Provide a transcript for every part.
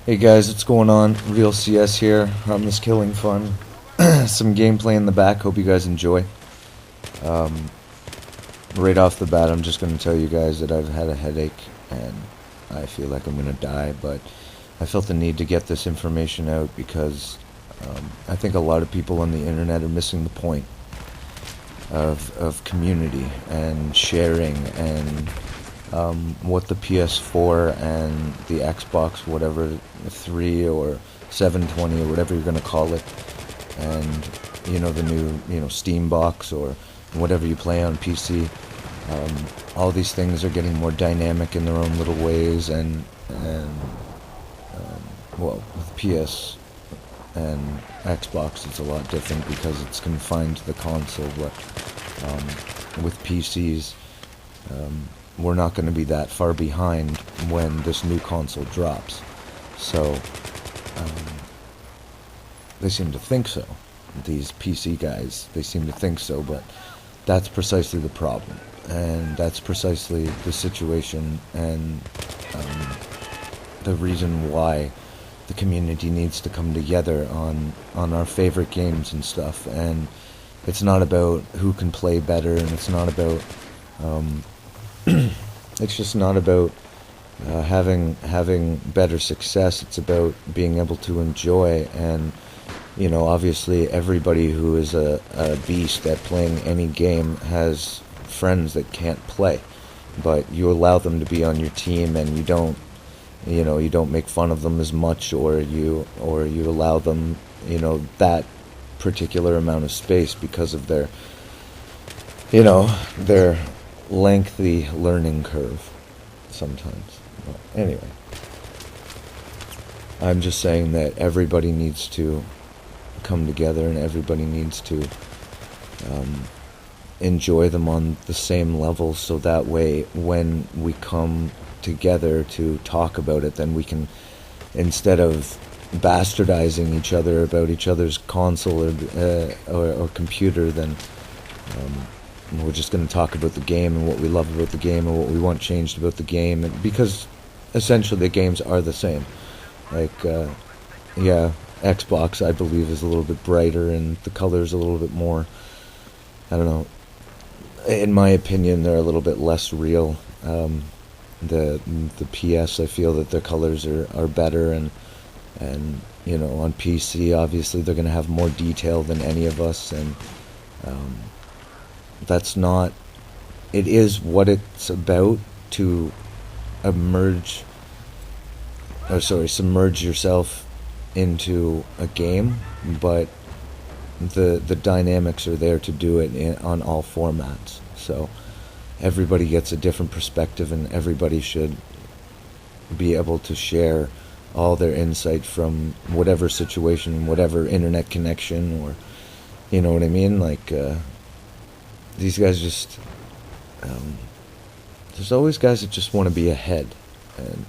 Hey guys, what's going on? Real CS here. Harmless killing fun. Some gameplay in the back. Hope you guys enjoy. Um, right off the bat, I'm just going to tell you guys that I've had a headache and I feel like I'm going to die, but I felt the need to get this information out because I think a lot of people on the internet are missing the point of community and sharing and what the PS4 and the Xbox, whatever, 3 or 720 or whatever you're going to call it, and, the new, Steam box or whatever you play on PC, all these things are getting more dynamic in their own little ways, and well, with PS and Xbox it's a lot different because it's confined to the console, but with PCs, we're not going to be that far behind when this new console drops. So, they seem to think so. These PC guys, they seem to think so, but that's precisely the problem. And that's precisely the situation and the reason why the community needs to come together on our favorite games and stuff. And it's not about who can play better, and it's not about it's just not about having better success. It's about being able to enjoy, and obviously everybody who is a beast at playing any game has friends that can't play, but you allow them to be on your team, and you don't make fun of them as much, or you allow them that particular amount of space because of their their lengthy learning curve sometimes. Well, anyway, I'm just saying that everybody needs to come together, and everybody needs to enjoy them on the same level, so that way when we come together to talk about it, then we can, instead of bastardizing each other about each other's console or computer, then we're just going to talk about the game and what we love about the game and what we want changed about the game, because essentially the games are the same. Like, Xbox, I believe, is a little bit brighter and the colors a little bit more, I don't know, in my opinion, they're a little bit less real. The PS, I feel that their colors are better, and on PC, obviously, they're going to have more detail than any of us, and that's not, it is what it's about to submerge yourself into a game, but the dynamics are there to do it on all formats. So everybody gets a different perspective, and everybody should be able to share all their insight from whatever situation, whatever internet connection, or you know what I mean? Like, these guys just, there's always guys that just want to be ahead, and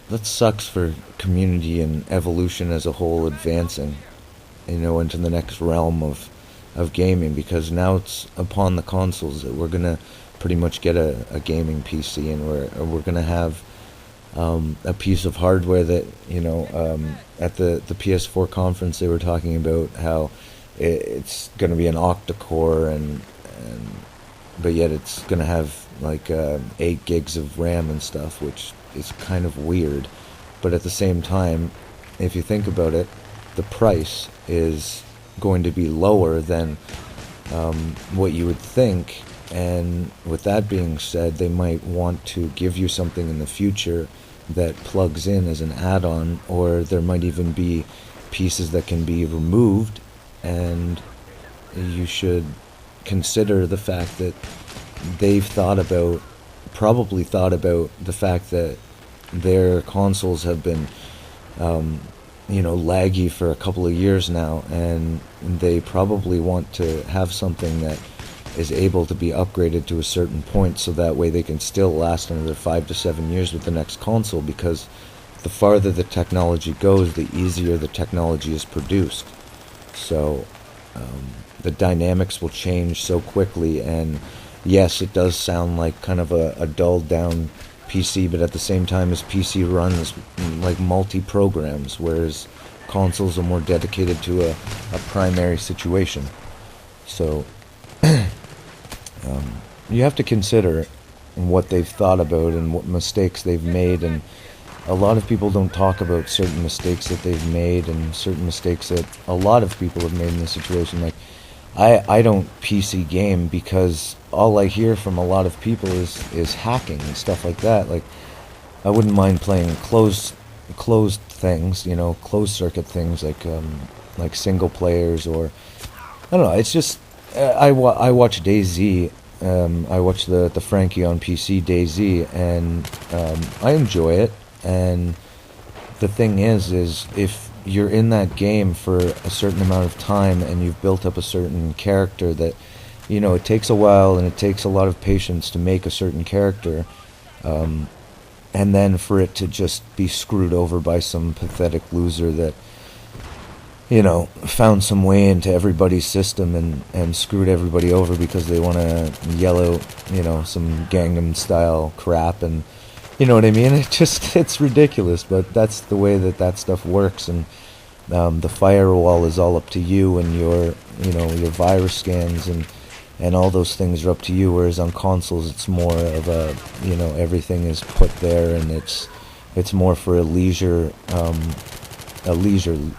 that sucks for community and evolution as a whole advancing, into the next realm of gaming, because now it's upon the consoles that we're gonna pretty much get a gaming PC, and we're gonna have a piece of hardware that at the PS4 conference they were talking about how it's gonna be an octa-core, and but yet it's gonna have like 8 gigs of RAM and stuff, which is kind of weird. But at the same time, if you think about it, the price is going to be lower than what you would think. And with that being said, they might want to give you something in the future that plugs in as an add-on, or there might even be pieces that can be removed, and you should consider the fact that they've probably thought about the fact that their consoles have been laggy for a couple of years now, and they probably want to have something that is able to be upgraded to a certain point, so that way they can still last another 5 to 7 years with the next console, because the farther the technology goes, the easier the technology is produced. So the dynamics will change so quickly, and yes, it does sound like kind of a dulled down PC, but at the same time as PC runs like multi-programs, whereas consoles are more dedicated to a primary situation. So you have to consider what they've thought about and what mistakes they've made, and a lot of people don't talk about certain mistakes that they've made and certain mistakes that a lot of people have made in this situation. Like, I don't PC game because all I hear from a lot of people is hacking and stuff like that. Like, I wouldn't mind playing closed things, you know, closed circuit things like single players, or I don't know. It's just I watch DayZ. I watch the Frankie on PC DayZ, and I enjoy it. And the thing is if you're in that game for a certain amount of time and you've built up a certain character that, you know, it takes a while and it takes a lot of patience to make a certain character, and then for it to just be screwed over by some pathetic loser that, you know, found some way into everybody's system and screwed everybody over because they want to yell out, you know, some Gangnam style crap, and you know what I mean? It's ridiculous, but that's the way that stuff works, and the firewall is all up to you, and your virus scans and all those things are up to you, whereas on consoles it's more of a, you know, everything is put there, and it's more for a leisure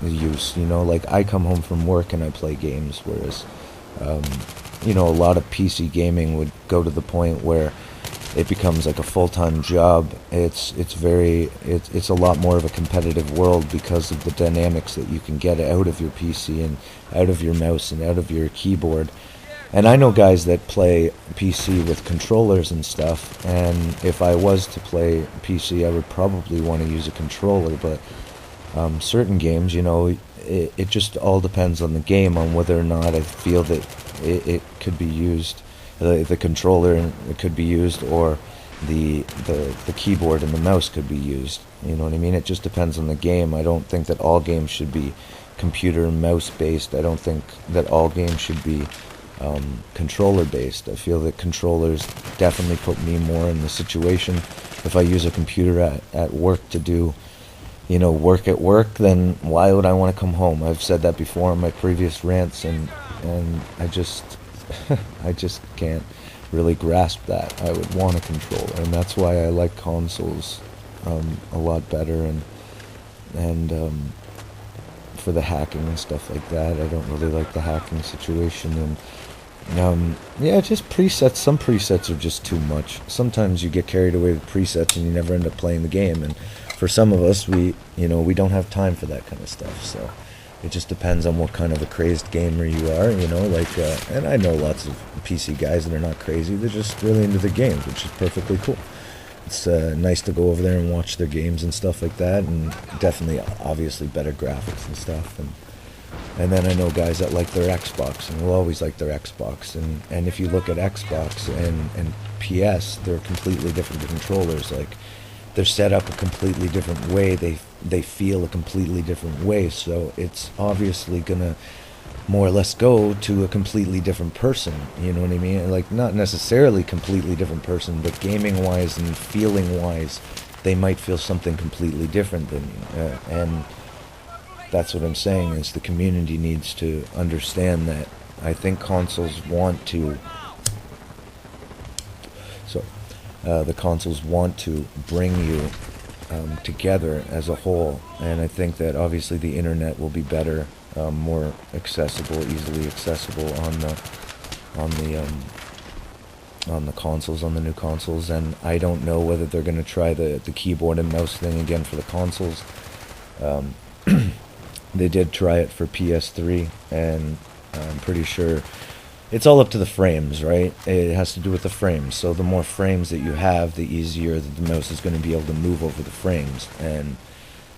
use, you know. Like, I come home from work and I play games, whereas you know, a lot of PC gaming would go to the point where it becomes like a full-time job. It's a lot more of a competitive world because of the dynamics that you can get out of your PC and out of your mouse and out of your keyboard. And I know guys that play PC with controllers and stuff, and if I was to play PC, I would probably want to use a controller, but certain games, you know, it just all depends on the game, on whether or not I feel that it could be used. The controller could be used, or the keyboard and the mouse could be used. You know what I mean? It just depends on the game. I don't think that all games should be computer and mouse based. I don't think that all games should be controller based. I feel that controllers definitely put me more in the situation. If I use a computer at work to do, you know, work at work, then why would I want to come home? I've said that before in my previous rants, and I just I just can't really grasp that. I would want a controller, and that's why I like consoles a lot better, and for the hacking and stuff like that. I don't really like the hacking situation, and yeah, just presets. Some presets are just too much. Sometimes you get carried away with presets and you never end up playing the game, and for some of us, we don't have time for that kind of stuff, so it just depends on what kind of a crazed gamer you are, you know, like, and I know lots of PC guys that are not crazy, they're just really into the games, which is perfectly cool. It's nice to go over there and watch their games and stuff like that, and definitely, obviously, better graphics and stuff, and then I know guys that like their Xbox, and will always like their Xbox, and if you look at Xbox and PS, they're completely different controllers. Like, they're set up a completely different way, they feel a completely different way, so it's obviously gonna more or less go to a completely different person, you know what I mean? Like, not necessarily completely different person, but gaming wise and feeling wise, they might feel something completely different than you, and that's what I'm saying, is the community needs to understand that. I think consoles want to, the consoles want to bring you together as a whole, and I think that obviously the internet will be better, more accessible, easily accessible on the consoles, on the new consoles. And I don't know whether they're going to try the keyboard and mouse thing again for the consoles. They did try it for PS3, and I'm pretty sure it's all up to the frames, right? It has to do with the frames. So the more frames that you have, the easier that the mouse is going to be able to move over the frames. And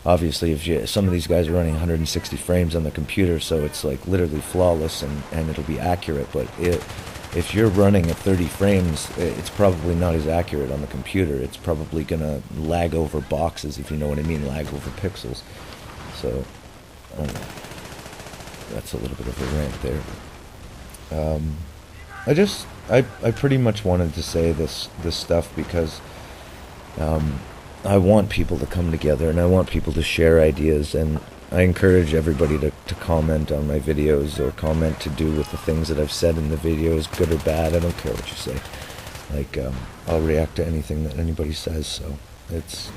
obviously, some of these guys are running 160 frames on the computer, so it's like literally flawless, and it'll be accurate. But if you're running at 30 frames, it's probably not as accurate on the computer. It's probably going to lag over boxes, if you know what I mean, lag over pixels. So, I don't know. That's a little bit of a rant there. I pretty much wanted to say this stuff because I want people to come together, and I want people to share ideas, and I encourage everybody to comment on my videos, or comment to do with the things that I've said in the videos, good or bad. I don't care what you say. Like, I'll react to anything that anybody says, so it's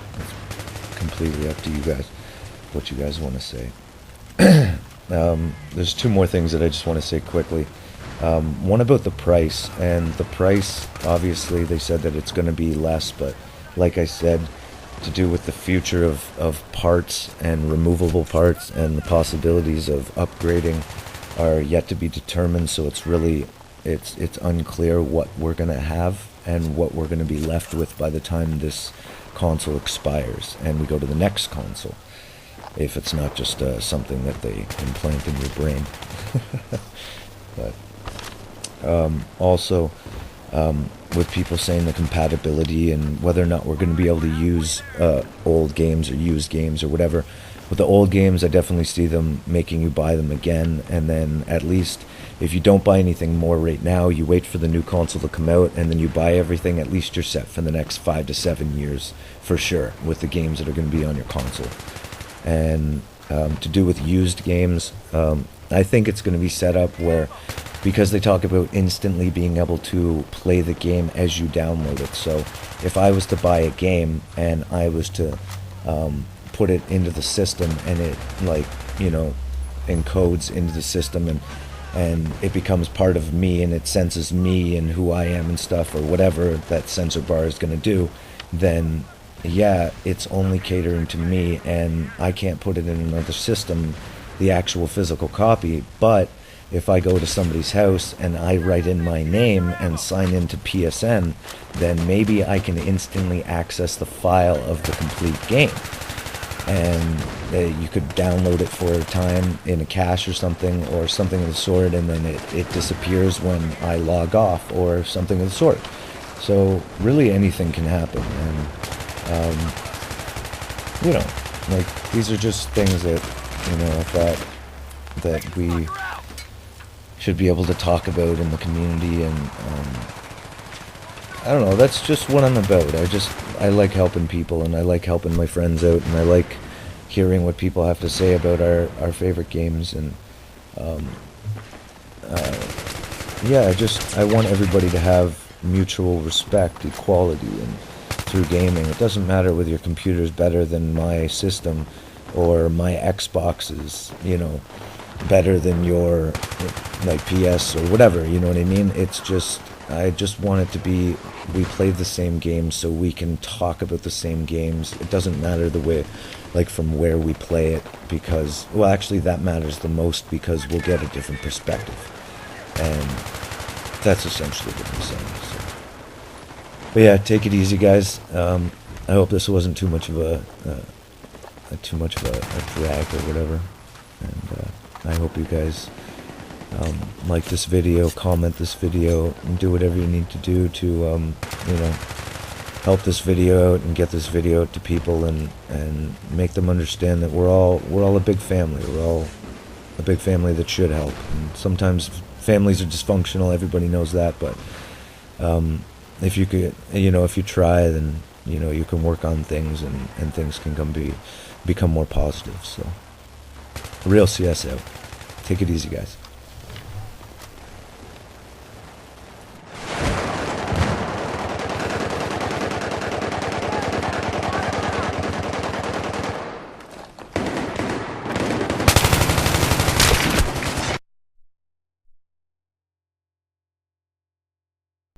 completely up to you guys, what you guys want to say. There's two more things that I just want to say quickly. One about the price, and the price, obviously they said that it's going to be less, but like I said, to do with the future of parts and removable parts and the possibilities of upgrading are yet to be determined, so it's really, it's unclear what we're going to have and what we're going to be left with by the time this console expires and we go to the next console, if it's not just something that they implant in your brain. But also, with people saying the compatibility and whether or not we're going to be able to use old games or used games or whatever. With the old games, I definitely see them making you buy them again, and then at least if you don't buy anything more right now, you wait for the new console to come out, and then you buy everything, at least you're set for the next 5 to 7 years, for sure, with the games that are going to be on your console. And to do with used games, I think it's going to be set up where, because they talk about instantly being able to play the game as you download it. So if I was to buy a game and I was to put it into the system, and it, like, you know, encodes into the system, and it becomes part of me, and it senses me and who I am and stuff, or whatever that sensor bar is going to do, then yeah, it's only catering to me, and I can't put it in another system, the actual physical copy. But if I go to somebody's house and I write in my name and sign into PSN, then maybe I can instantly access the file of the complete game. And you could download it for a time in a cache or something of the sort, and then it disappears when I log off, or something of the sort. So really anything can happen, and you know, like, these are just things that, you know, I thought that we should be able to talk about in the community, and I don't know, that's just what I'm about. I like helping people, and I like helping my friends out, and I like hearing what people have to say about our favorite games, and yeah, I want everybody to have mutual respect, equality, and through gaming. It doesn't matter whether your computer's better than my system, or my Xbox is, you know, better than your, like, PS or whatever, you know what I mean? It's just, I just want it to be, we play the same games so we can talk about the same games. It doesn't matter the way, like, from where we play it, because, well, actually that matters the most, because we'll get a different perspective, and that's essentially what I'm saying. So. But yeah, take it easy, guys. I hope this wasn't too much of a drag or whatever, and I hope you guys like this video, comment this video, and do whatever you need to do to you know, help this video out and get this video out to people, and make them understand that we're all a big family. We're all a big family that should help. And sometimes families are dysfunctional, everybody knows that, but if you could, you know, if you try, then, you know, you can work on things, and things can become more positive. So, real CS out. Take it easy, guys.